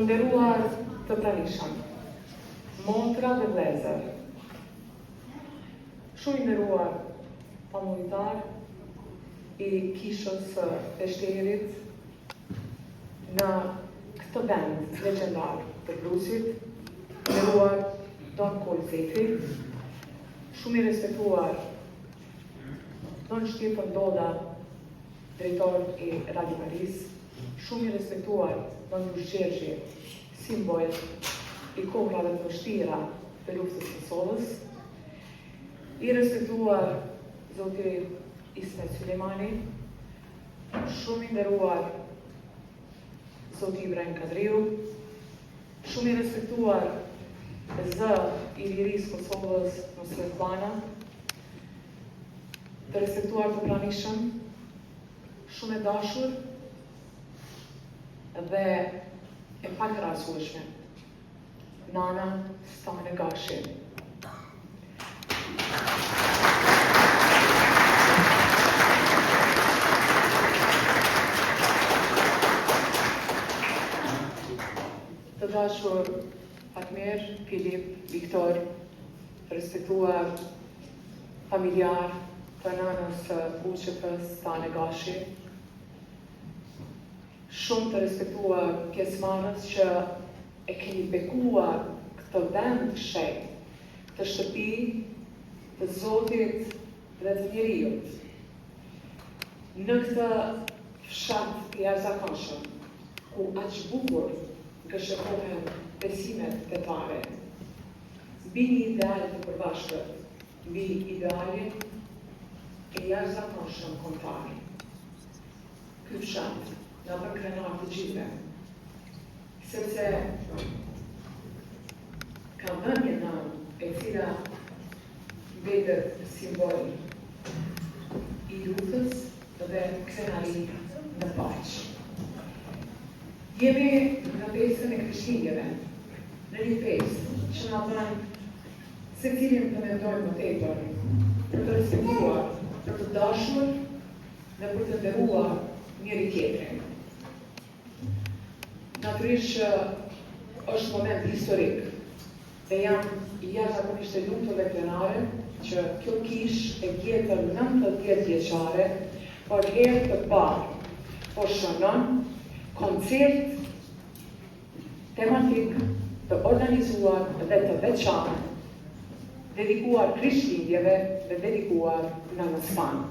Të nderuar të pranishëm, motra dhe vëllezër, shumë i nderuar pamundtar i kishës së Peshterit në këtë vend legjendar të Brusit, nderuar Don Kolzefi, shumë i respektuar Don Shqipër Ndoda, drejtor i Radio Maris, shumë i respektuar Don Dushqershi, simbol i kohërave të vështira të luftës së Kosovës, i respektuar Zoti Ismet Sulejmani, shumë i nderuar Zoti Ibrahim Kadriu, shumë i respektuar Zë i Lirisë Kosovës Nusret Bana, të respektuar të pranishëm, shumë e dashur dhe e pakrahasueshme, Nana Stane Gashi. Të dashur Fatmir, Filip, Viktor, të respektuar familjar të nënës Uçepës Stane Gashi, shumë të respektuar pjesëmarrës që e keni bekuar këtë vend të shenjtë, këtë shtëpi të Zotit dhe të njerëzit. Në këtë fshat të jashtëzakonshëm, ku aq bukur gëshëkohen besimet fetare, mbi një ideal të përbashkët, mbi idealin e jashtëzakonshëm kombëtar. Ky fshat na bën krenar të gjithëve, sepse ka vënë në e cila mbetet simbol i luftës dhe krenari në paqë. Jemi në fesën e Krishtlindjeve, në një festë që na bën secilin të mendojmë më tepër, për të respektuar, për të dashur dhe për të nderuar njëri tjetrin. Natyrisht që është moment historik dhe jam jashtëzakonisht e lumtur dhe krenare që kjo kishë e gjetër 90 vjeçare për herë të parë po shënon koncert tematik të organizuar dhe të veçantë dedikuar Krishtlindjeve dhe dedikuar nënës Stan.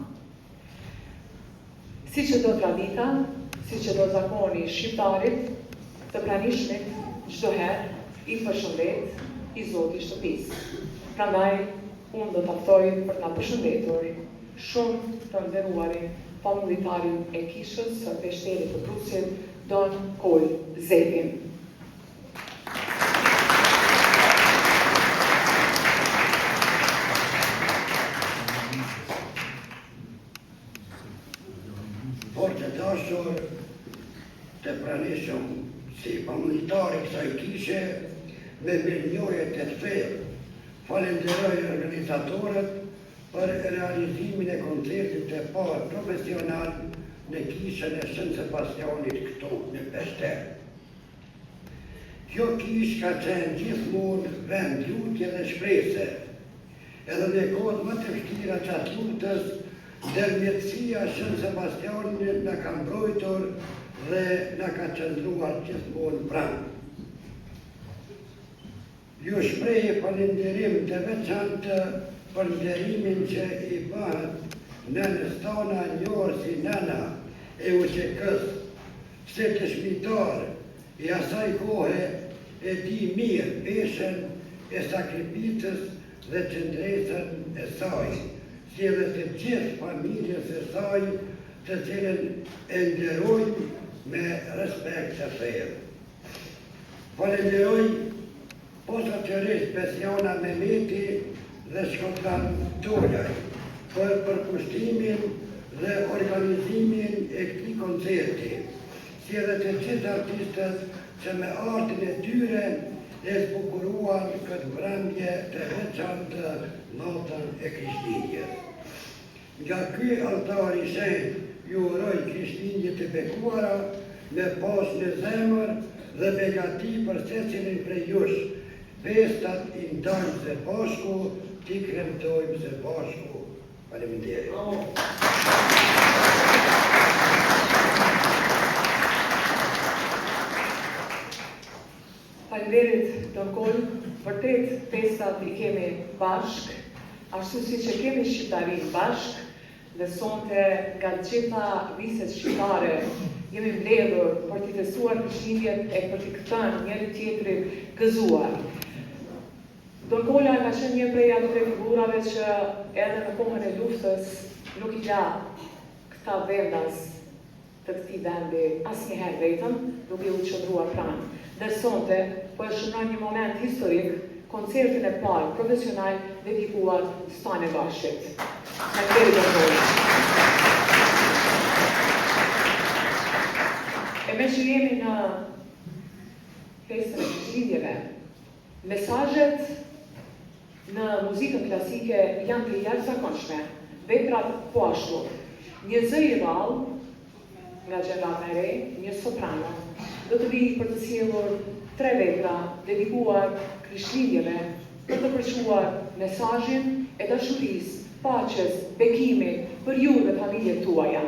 Siç e do tradita, siç e do zakoni shqiptarit, të pranishmit çdo herë i përshëndet i Zoti i shtëpisë. Prandaj unë do të ftoj për të na përshëndetur shumë të nderuarin pamunditarin e kishës së Peshterit të Brusit, Don Kolzefi. Por të dashur të pranishëm si pamunditari kësaj kishe me mirënjohje të thellë, falenderoj organizatorët për realizimin e koncertit të parë profesional në kishën e Shën Sebastianit këtu në Peshter. Kjo kishë ka qenë gjithmonë vend lutje dhe shprese, edhe në kohët më të vështira që atë lutës, ndërmjetësia Shën Sebastianit na ka mbrojtur dhe na ka qëndruar gjithmonë pranë. Ju shpreh falënderim të veçantë për nderimin që i bëhet nënës tona, njohur si nëna e UÇK-s, se dëshmitar i asaj kohe e di mirë peshen e sakrificës dhe qëndresën e saj, si edhe të gjithë familjes e saj, të cilën e nderojmë me respekt të thellë. Falenderoj posaçërisht Besiana Mehmeti dhe Shkodran Tolaj për përkushtimin dhe organizimin e këtij koncerti, si edhe të gjithë artistët që me artin e tyre e zbukuruan këtë mbrëmje të veçantë natën e Krishtlindjes. Nga ky altar i shenjtë ju uroj Krishtlindje të bekuara me pas në zemër dhe begati për secilin prej jush. Festat i ndajmë së bashku, ti kremtojmë së bashku. Faleminderit. Faleminderit Donkol, vërtet festat i kemi bashk, ashtu si që kemi shqiptarin bashk, dhe sonte nga gjitha viset shqiptare jemi mbledhur për t'i festuar Krishtlindjet e për t'i këthënë njëri tjetrit gëzuar. Donkola ka qenë një prej atyre figurave që edhe në kohën e luftës nuk i la këta vendas të këtij vendi asnjëherë vetëm, nuk i u qëndruar pranë. Dhe sonte po e shënon një moment historik, koncertin e parë profesional dedikuar Stane Bashit. Faleminderit Donkola. E me që jemi në festën e Krishtlindjeve, mesazhet në muzikën klasike janë të jashtëzakonshme, vetrat po ashtu. Një zë i rrallë nga gjenerata e re, një soprano, do të vi për të sjellur 3 vetra dedikuar Krishtlindjeve për të përçuar mesazhin e dashurisë, paqes, bekimit për ju dhe familjet tuaja.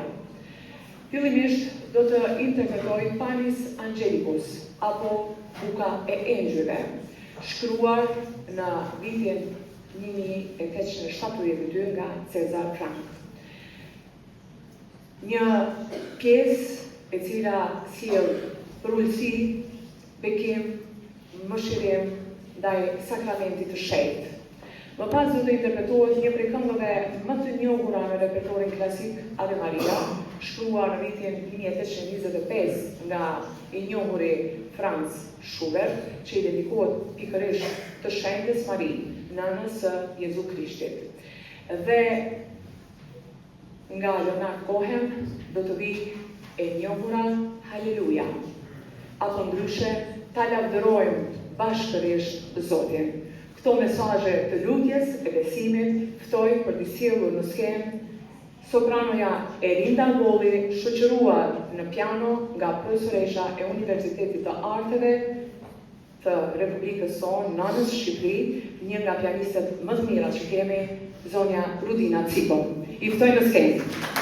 Fillimisht do të interpretoj Panis Angelicus, apo Buka e Engjëve, shkruar në vitin 1872 nga Cezar Frank. Një pjesë e cila sjell përulësi, bekim, mëshirim ndaj sakramentit të shenjtë. Më pas do të interpretohet një prej këngëve më të njohura në repertorin klasik, Ave Maria, shkruar në vitin 1825 nga i njohuri Franz Schubert, që i dedikohet pikërisht të shenjtës Mari, nënës së Jezu Krishtit. Dhe nga Leonard Cohen do të vi e njohura Haleluja, apo ndryshe ta lavdërojmë bashkërisht Zotin. Këto mesazhe të lutjes e besimit ftoj për të sjellur në skenë sopranoja Erinda Golli, shoqëruar në piano nga profesoresha e Universitetit të Arteve të Republikës sonë, nënës Shqipëri, një nga pianistët më të mira që kemi, zonja Rudina Cipo. I ftoj në skenë.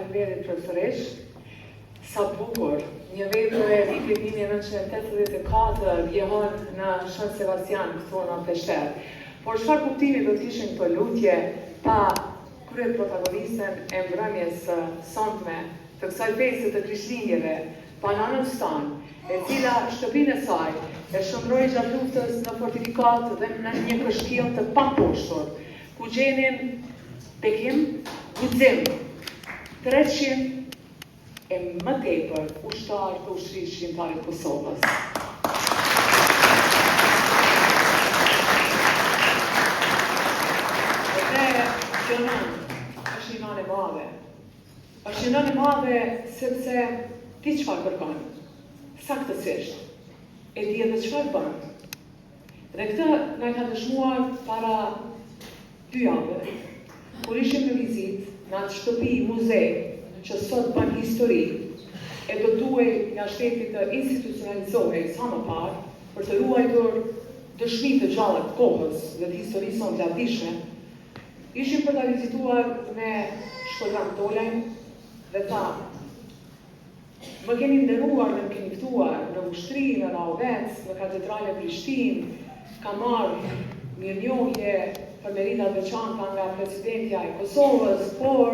faleminderit profesorish. Sa bukur, një vepër e vitit 1984 vjehon në Shën Sebastian, këtu në Peshter. Por çfarë kuptimi do të kishin këto lutje pa krye protagonistën e mbrëmjes së sonme të kësaj feste të Krishtlindjeve, pa nënën Stan, e cila shtëpinë e saj e shndroi gjatë luftës në fortifikat dhe në një kështjell të paposhtur, ku gjenin bekim, guxim, 300 e më tepër ushtarë të ushtrisë shqiptare të Kosovës. Dhe kjo nënë është një nënë e madhe. Është një nënë e madhe sepse ti çfarë kërkon? Saktësisht. E di edhe çfarë bën. Dhe këtë na ka dëshmuar para 2 javë, kur ishim në vizitë në atë shtëpi muze që sot bën histori, e do duhej nga shteti të institucionalizohej sa më parë për të ruajtur dëshmitë të gjalla të kohës dhe të historisë së glavdishme. Ishim për ta vizituar me shkodran Tolajn dhe tha, më keni nderuar dhe më keni ftuar në ushtri, në Raovec, në katedrale Prishtinë, ka marrë mirënjohje për merita të veçanta nga presidentja e Kosovës, por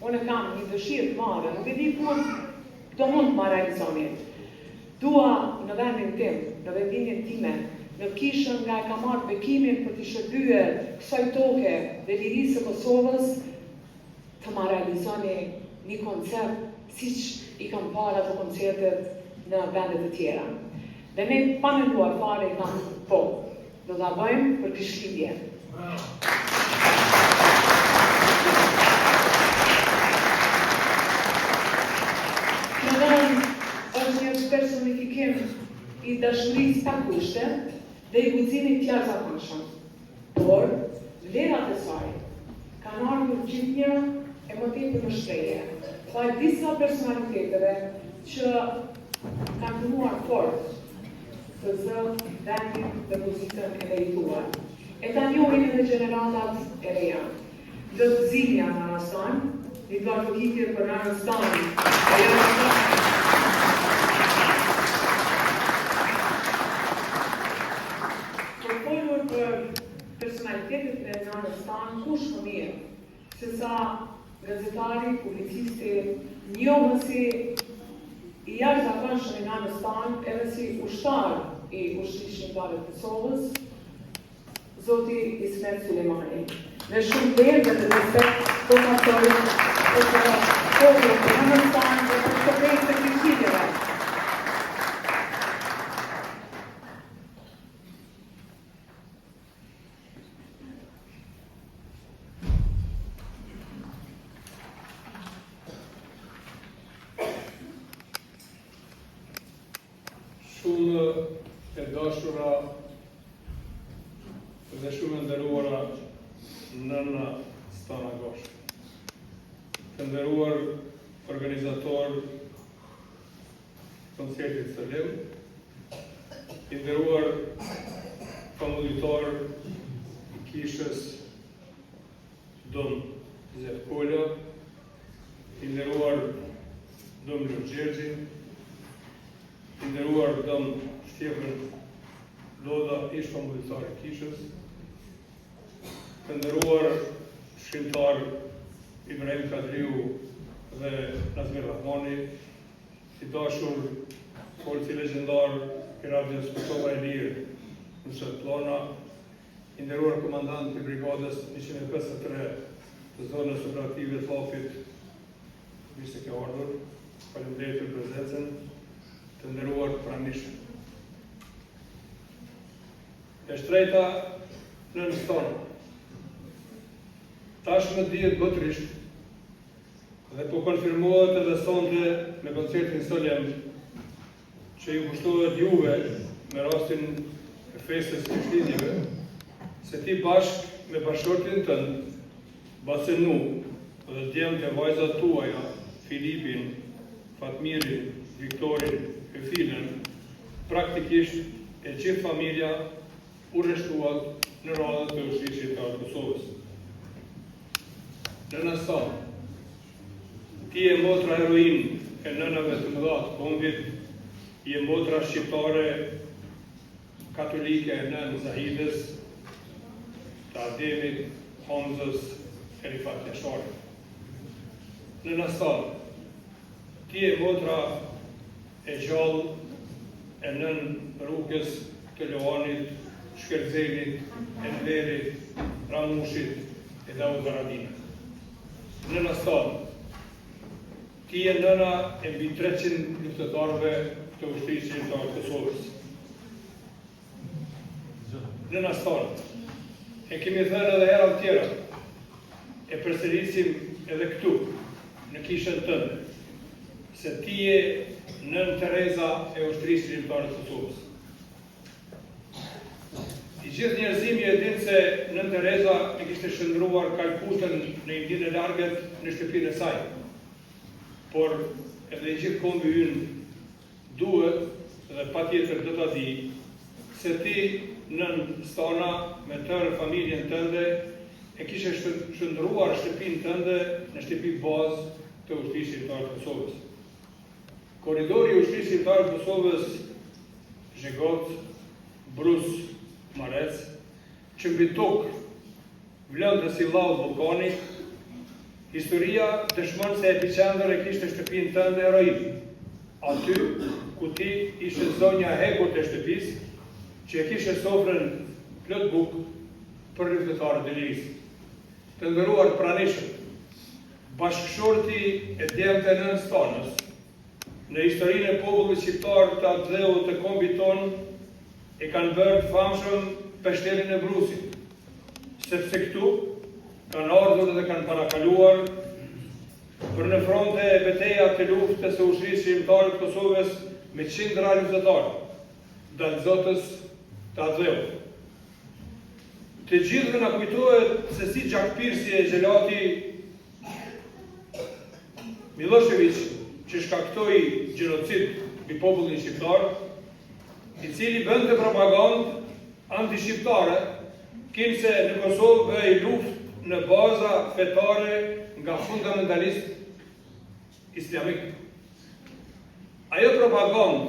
unë kam një dëshirë të madhe, nuk e di kur do mund të ma realizoni. Dua në vendin tim, në vendimin time, në kishën nga e ka marrë bekimin për të shërbyer kësaj toke dhe lirisë së Kosovës, të ma realizoni një koncert siç i kam parë ato koncertet në vendet të tjera. Dhe ne pa menduar fare i kam po, do ta bëjmë për Krishtlindje. Është një personifikim i dashurisë pa kushte dhe i guximit të jashtëzakonshëm. Por, vlerat e saj kanë ardhur gjithnjë e më tepër në shprehje. Pa disa personaliteteve që kanë punuar fort të zë vendin dhe muzikën e merituar. E ta njohin edhe gjeneratat e reja. Lëvizja në Anastan, një bashkëkitje për Anastan, për folur për personalitetet e Anastan, kush më mirë, se sa gazetari, publicisti, njohësi i jashtëzakonshëm i Anastan, edhe si ushtar i ushtrisë shqiptare të Kosovës, Zoti Ismet Sulejmani. Me shumë vlerë dhe të respekt për faktorin për të popullin të Anastan dhe për të fejtë të Krishtlindjeve. Shumë e dashura dhe shumë e nderuara nëna Stana Gosh, të nderuar organizator koncertit Selim, i nderuar famuljitor i kishës Dom Zef Kolla, i nderuar Dom Lurgjergji, i nderuar Dom Shtjepër Loda, ish famuljitar i kishës, të nderuar shkrimtar Ibrahim Kadriu dhe Nazmir Rahmani, i dashur folci legjendar i radios Kosova e Lirë në Shëtlona, i nderuar komandant i brigadës 153 të zonës operative të Llafit, mirë se ke ardhur, faleminderit për prezencën, të nderuar pranishëm. E shtrejta në Stan. Tash më dihet botërisht dhe po konfirmohet edhe sonte me koncertin Solem që ju kushtohet juve me rastin e festës Krishtlindjeve, se ti bashk me bashkëshortin tënd, Basenu dhe djemtë e vajzat tuaja, Filipin, Fatmirin, Viktorin, Filën, praktikisht e gjithë familja u rreshtuat në radhët të ushtrisë shqiptare të Kosovës. Nëna Stan, ti e motra heroin e nënave të mëdha të kombit, je motra shqiptare katolike e nën Zahides, të Ademit, Hamzës, e Rifat Jasharit. Nëna Stan, ti e motra e gjallë e nën Rrugës të Loanit, Shkerzenit, Enverit, Ramushit e Davut Varadinit. Nëna Stan, ti e nëna e mbi 300 luftëtarëve të ushtrisë shqiptare të Kosovës. Nëna Stan, e kemi thënë edhe herë tjera, e përsërisim edhe këtu, në kishën tënde, se ti je nën Tereza e ushtrisë shqiptare të Kosovës. I gjithë njerëzimi e dinë se nën Tereza e kishte shndruar Kalkutën në Indinë e Largët në shtëpinë e saj. Por edhe i gjithë kombi ynë duhet dhe patjetër do ta di se ti nën Stana me tërë familjen tënde e kishe shndruar shtëpinë tënde në shtëpi bazë të ushtrisë shqiptare të Kosovës. Korridori i ushtrisë shqiptare të Kosovës, Zhegot, Brus, Marec, që mbi tokë vlënë të si lau vulkani, historia dëshmon se epicendër e kishte shtëpinë tënde heroin, aty ku ti ishte zonja hegut e shtëpisë, që e kishe sofrën plot bukë për luftëtarët e lirisë. Të nderuar pranishëm, bashkëshorti e djemtë e nën Stanës, në historinë e popullit shqiptar të atdheu të kombit ton, e kanë bërë të famshëm Peshterin e Brusit, sepse këtu kanë ardhur dhe kanë parakaluar për në fronte e beteja të luftës së ushtrisë shqiptare të Kosovës me qindra luftëtarë, dalëzotës të atdheu. Të gjithëve na kujtohet se si Gjak Pirsi e Gjelati Milošević, që shkaktoi gjenocid mbi popullin shqiptar, i cili bënte propagandë anti-shqiptare, kinse në Kosovë bëhej luftë në baza fetare nga fundamentalist islamik. Ajo propagandë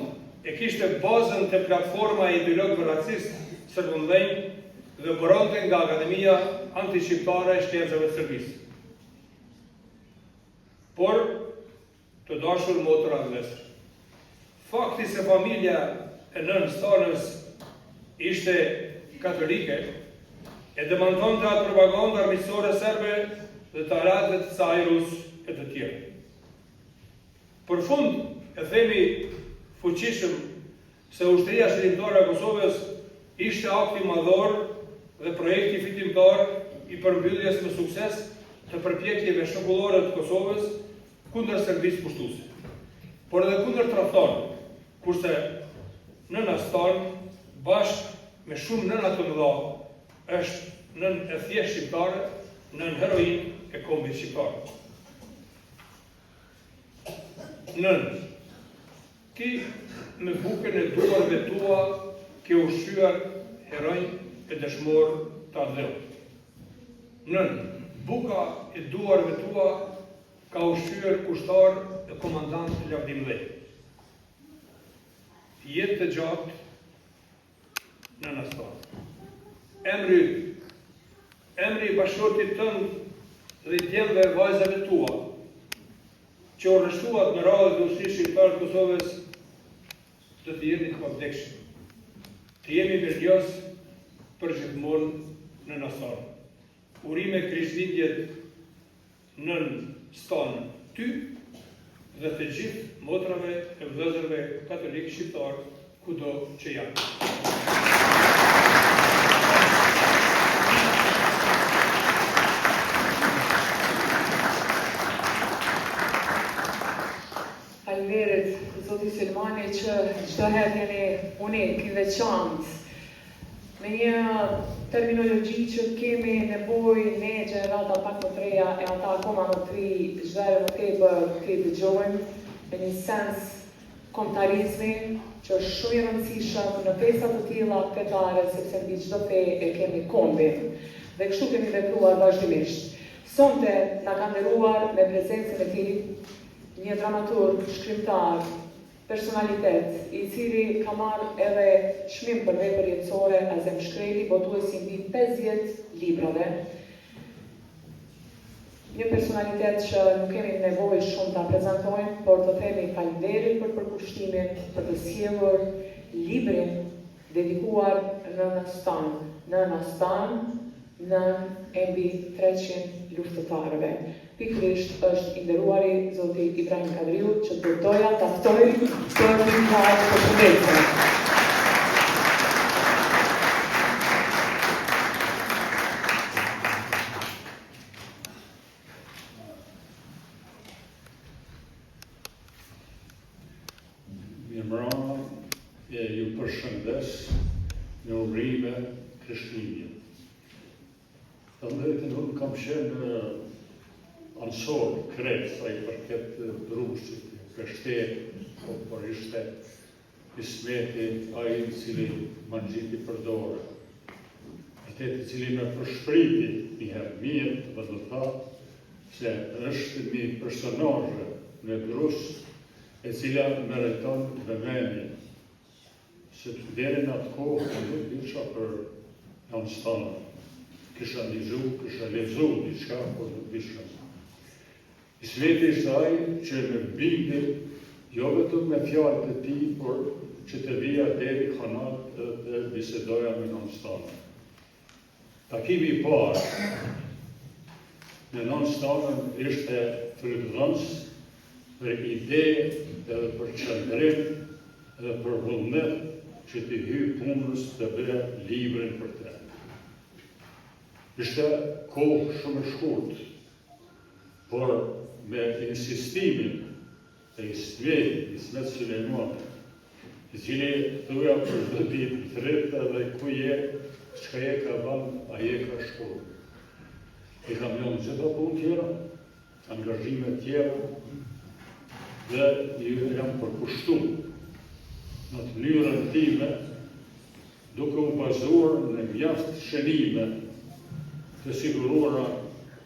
e kishte bazën të platforma e ideologëve racist sërbëndhenj dhe bëronte nga Akademia Anti-Shqiptare e Shkencave të Serbisë. Por, të dashur motra dhe vlezër, fakti se familja e nën Stanës ishte katolike, e demanton të atë propaganda armiqësore serbe dhe të aratet të Sajrus e të tjerë. Për fund, e themi fuqishëm se ushtria shërimtare e Kosovës ishte akti madhor dhe projekti fitimtar i përmbylljes me sukses të përpjekjeve shokullore të Kosovës kundër Serbisë pushtuese, por edhe kundër tradhtorëve, kurse nëna Stan, bashkë me shumë nëna të mëdha, është nën e thjeshtë shqiptare, nën heroin e kombit shqiptar. Nën, ti me bukën e duarve tua ke ushqyer heronj e dëshmor të atdheut. Nën, buka e duarve tua ka ushqyer kushtar e komandant Lavdim Lej. Jetë të gjatë nëna Stan. Emri i bashkëshortit tënd dhe i djemve vajzave tua, që u rreshtuat në radhë të ushtrisë shqiptare të Kosovës, do të jeni të pavdekshëm. Të jemi mirënjohës për gjithmonë nëna Stan. Urime Krishtlindjet nën Stan ty dhe të gjithë motrave e vëllezërve katolik shqiptar kudo që janë. Faleminderit zoti Selmani që çdo herë jeni unik, i veçantë. Me një terminologji që kemi nevojë ne gjenerata pak më treja e ata akoma më tri zhverë më tepër të dëgjojnë, me një sens kombëtarizmi që është shumë i rëndësishëm në festa të tilla fetare, sepse mbi çdo fe e kemi kombin. Dhe kështu kemi vepruar vazhdimisht. Sonte na ka nderuar me prezencën e tij një dramaturg, shkrimtar, personalitet, i cili ka marrë edhe çmim për vepër jetësore, Azem Shkreli, botuesi mbi 50 librave. Një personalitet që nuk kemi nevojë shumë ta prezantojmë, por të themi faleminderit për përkushtimin, për të sjellur librin dedikuar nënës tanë. Nëna Stan, nën e mbi 300 luftëtarëve. Pikërisht është i nderuari zoti Ibrahim Kadriu, që të doja ta ftoj për një fjalë të përshëndetje. Mirëmbrëma, ju përshëndes në urime Krishtlindje. Të ndërtin unë kam qenë ansor, kret, sa i përket drushit, kështet, por ishte Ismeti, ai i cili më ngjiti për dorë. Atë i cili më përshpriti një herë mirë, dhe do thatë se është një personazhe në drush e cila meriton vëmendje. Sepse deri në atë kohë nuk disha për Jan Stanë. Kisha lexu diçka, por nuk disha. Ismeti ishte ai që më bindi jo vetëm me fjalët e tij, por që të vija deri kanat dhe bisedoja me Jan Stanë. Takimi i parë me Jan Stanën ishte frymëdhënës për ide edhe për qëndrim edhe për vullnet që t'i hyj punës të bëja librin për te. Ishte kohë shumë e shkurtë, por me insistimin e Ismet Sulejmani, i cili thuja për çdo ditë thret edhe ku je, çka je ka bën, a je ka shkuar. I kam lënë çdo punë tjera, angazhime tjera, dhe ju jam përkushtuar në të mënyrën time, duke u bazuar në mjaft shënime të siguruara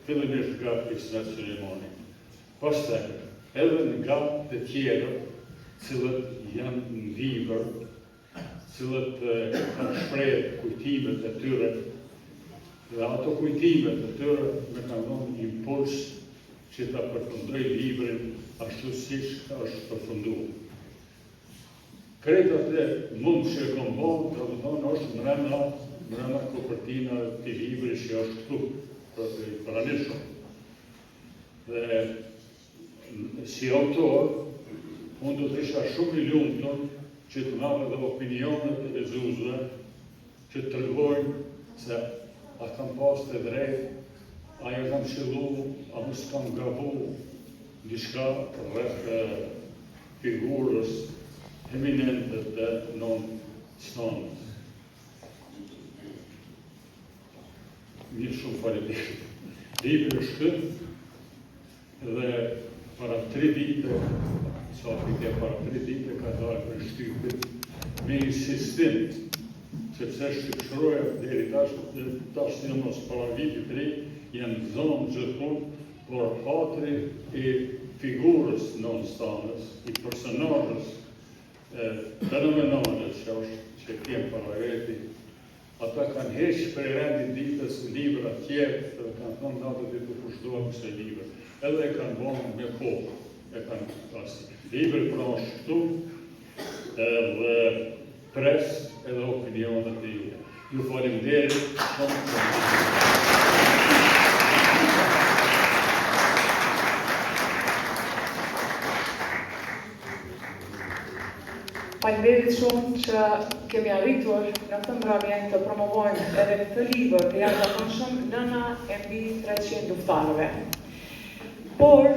fillimisht nga Ismet Sulejmani. Pastaj edhe nga të tjerë, cilët janë në libër, cilët kanë shprehur kujtimet e tyre, dhe ato kujtimet e tyre më kanë dhënë impuls që ta përfundoj librin ashtu siç është përfunduar. Kretat e mund që e kom bërë, do të thonë është mrena kopertina të libri që është këtu, pranishëm. Dhe si autor, unë do të isha shumë i lumtur që të marrë edhe opinionet e lexuesve që të tregojnë se a kam pas të drejtë, a ja kam qellu, a mos kam gabu, diçka rreth figurës eminente të Nën Stanës. Mirë, shumë faleminderit. Libri është dhe para 3 vite, para 3 vite ka dalë për shtypit me insistim, sepse shtypshroja deri tash në mos para vitit 3 janë zonë gjithmonë, por hatri i figurës Nën Stanës, i personazhes fenomenale që kemë para veti, ata kanë heqë për rendin ditës libra tjerë dhe kanë thonë natë dhe të kushtuar kësaj libra. Edhe e kanë bënë me kohë, e kanë pasi. Libri pra është këtu dhe pres edhe opinionet e ju. Ju faleminderit shumë. Faleminderit shumë që kemi arritur në këtë mbrëmje të promovojmë edhe këtë libër të jashtëzakonshëm Nëna e mbi 300 luftarëve. Por